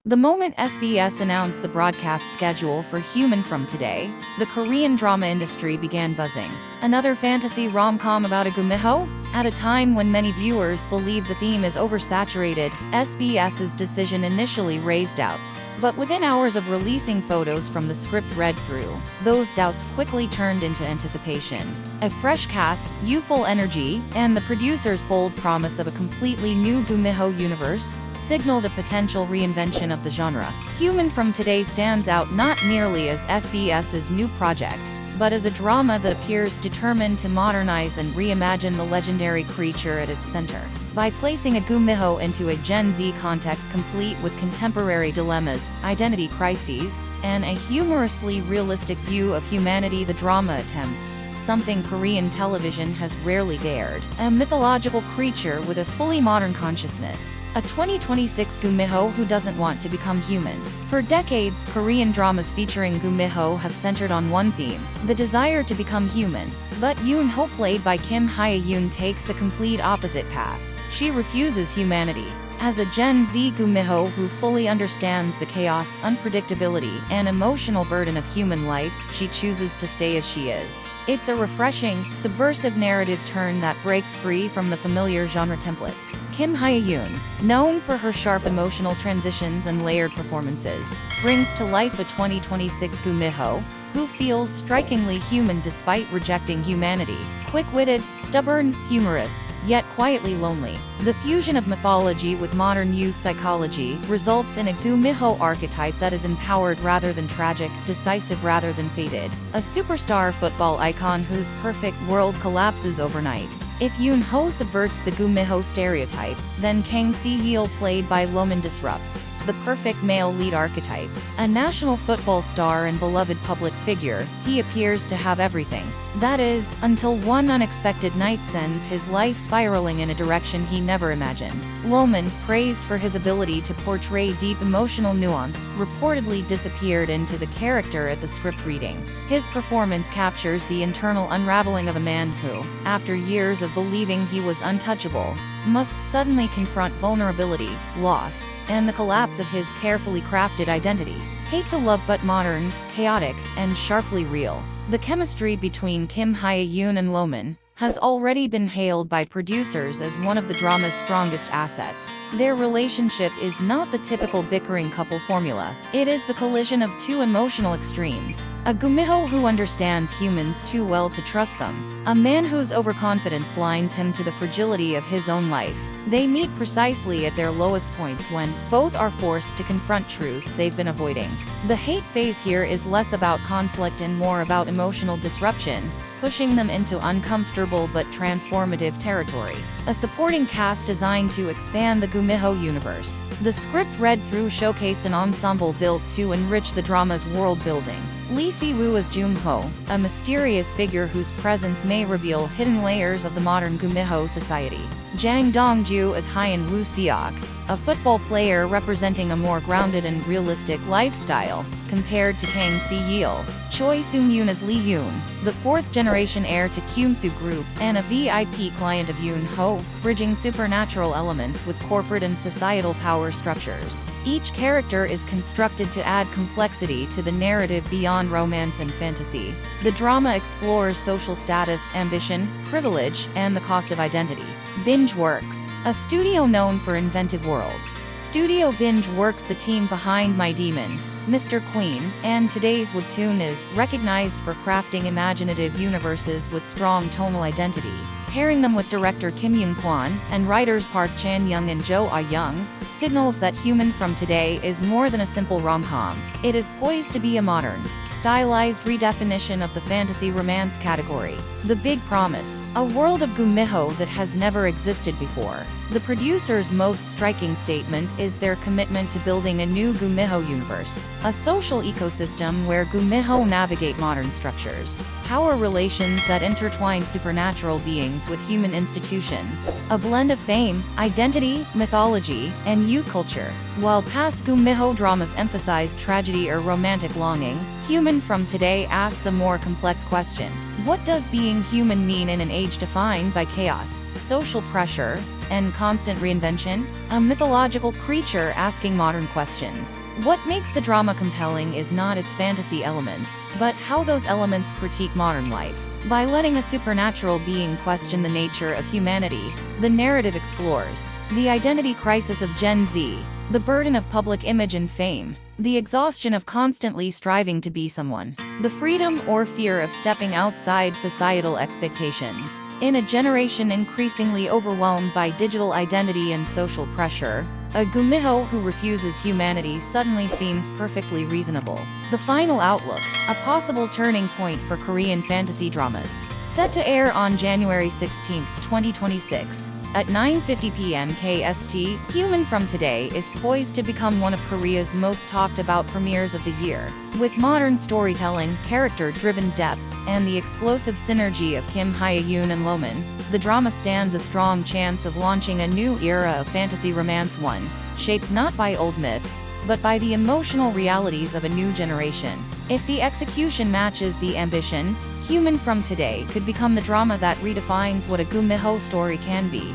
The moment SBS announced the broadcast schedule for Human from Today, the Korean drama industry began buzzing. Another fantasy rom-com about a Gumiho? At a time when many viewers believe the theme is oversaturated, SBS's decision initially raised doubts. But within hours of releasing photos from the script read through, those doubts quickly turned into anticipation. A fresh cast, youthful energy, and the producer's bold promise of a completely new Gumiho universe signaled a potential reinvention of the genre. Human from Today stands out not merely as SBS's new project, but as a drama that appears determined to modernize and reimagine the legendary creature at its center. By placing a Gumiho into a Gen Z context complete with contemporary dilemmas, identity crises, and a humorously realistic view of humanity, the drama attempts something Korean television has rarely dared: a mythological creature with a fully modern consciousness. A 2026 Gumiho who doesn't want to become human. For decades, Korean dramas featuring Gumiho have centered on one theme: the desire to become human. But Eun Ho, played by Hye Yoon, takes the complete opposite path. She refuses humanity. As a Gen Z Gumiho who fully understands the chaos, unpredictability, and emotional burden of human life, she chooses to stay as she is. It's a refreshing, subversive narrative turn that breaks free from the familiar genre templates. Hye Yoon, known for her sharp emotional transitions and layered performances, brings to life a 2026 Gumiho who feels strikingly human despite rejecting humanity. Quick-witted, stubborn, humorous, yet quietly lonely. The fusion of mythology with modern youth psychology results in a Gumiho archetype that is empowered rather than tragic, decisive rather than fated. A superstar football icon whose perfect world collapses overnight. If Eun Ho subverts the Gumiho stereotype, then Kang Si Yeol, played by Lomon, disrupts the perfect male lead archetype. A national football star and beloved public figure, he appears to have everything. That is, until one unexpected night sends his life spiraling in a direction he never imagined. Lomon, praised for his ability to portray deep emotional nuance, reportedly disappeared into the character at the script reading. His performance captures the internal unraveling of a man who, after years of believing he was untouchable, must suddenly confront vulnerability, loss, and the collapse of his carefully crafted identity. Hate to love, but modern, chaotic, and sharply real. The chemistry between Hye Yoon and Lomon has already been hailed by producers as one of the drama's strongest assets. Their relationship is not the typical bickering couple formula. It is the collision of two emotional extremes. A Gumiho who understands humans too well to trust them. A man whose overconfidence blinds him to the fragility of his own life. They meet precisely at their lowest points when both are forced to confront truths they've been avoiding. The hate phase here is less about conflict and more about emotional disruption, pushing them into uncomfortable but transformative territory. A supporting cast designed to expand the Gumiho universe. The script read through showcased an ensemble built to enrich the drama's world building. Lee Si-woo as Eun Ho, a mysterious figure whose presence may reveal hidden layers of the modern Gumiho society. Jang Dong-ju as Hyun Woo-seok, a football player representing a more grounded and realistic lifestyle, compared to Kang Si Yeol. Choi Soon-yoon as Lee Yoon, the fourth-generation heir to Kyungsoo Group, and a VIP client of Eun Ho, bridging supernatural elements with corporate and societal power structures. Each character is constructed to add complexity to the narrative beyond romance and fantasy. The drama explores social status, ambition, privilege, and the cost of identity. BingeWorks, a studio known for inventive worlds. Studio BingeWorks, the team behind My Demon, Mr. Queen, and today's webtoon, is recognized for crafting imaginative universes with strong tonal identity. Pairing them with director Kim Yoon-kwon and writers Park Chan-young and Jo Ah-young signals that Human from Today is more than a simple rom-com. It is poised to be a modern, stylized redefinition of the fantasy romance category. The big promise: a world of Gumiho that has never existed before. The producer's most striking statement is their commitment to building a new Gumiho universe, a social ecosystem where Gumiho navigate modern structures, power relations that intertwine supernatural beings with human institutions, a blend of fame, identity, mythology, and youth culture. While past Gumiho dramas emphasize tragedy or romantic longing, Human from Today asks a more complex question. What does being human mean in an age defined by chaos, social pressure, and constant reinvention? A mythological creature asking modern questions. What makes the drama compelling is not its fantasy elements, but how those elements critique modern life. By letting a supernatural being question the nature of humanity, the narrative explores the identity crisis of Gen Z, the burden of public image and fame, the exhaustion of constantly striving to be someone, the freedom or fear of stepping outside societal expectations. In a generation increasingly overwhelmed by digital identity and social pressure, a Gumiho who refuses humanity suddenly seems perfectly reasonable. The final outlook, a possible turning point for Korean fantasy dramas. Set to air on January 16, 2026. At 9:50 p.m. KST, Human from Today is poised to become one of Korea's most talked about premieres of the year. With modern storytelling, character-driven depth, and the explosive synergy of Hye Yoon and Lomon, the drama stands a strong chance of launching a new era of fantasy romance, one shaped not by old myths, but by the emotional realities of a new generation. If the execution matches the ambition, Human from Today could become the drama that redefines what a Gumiho story can be.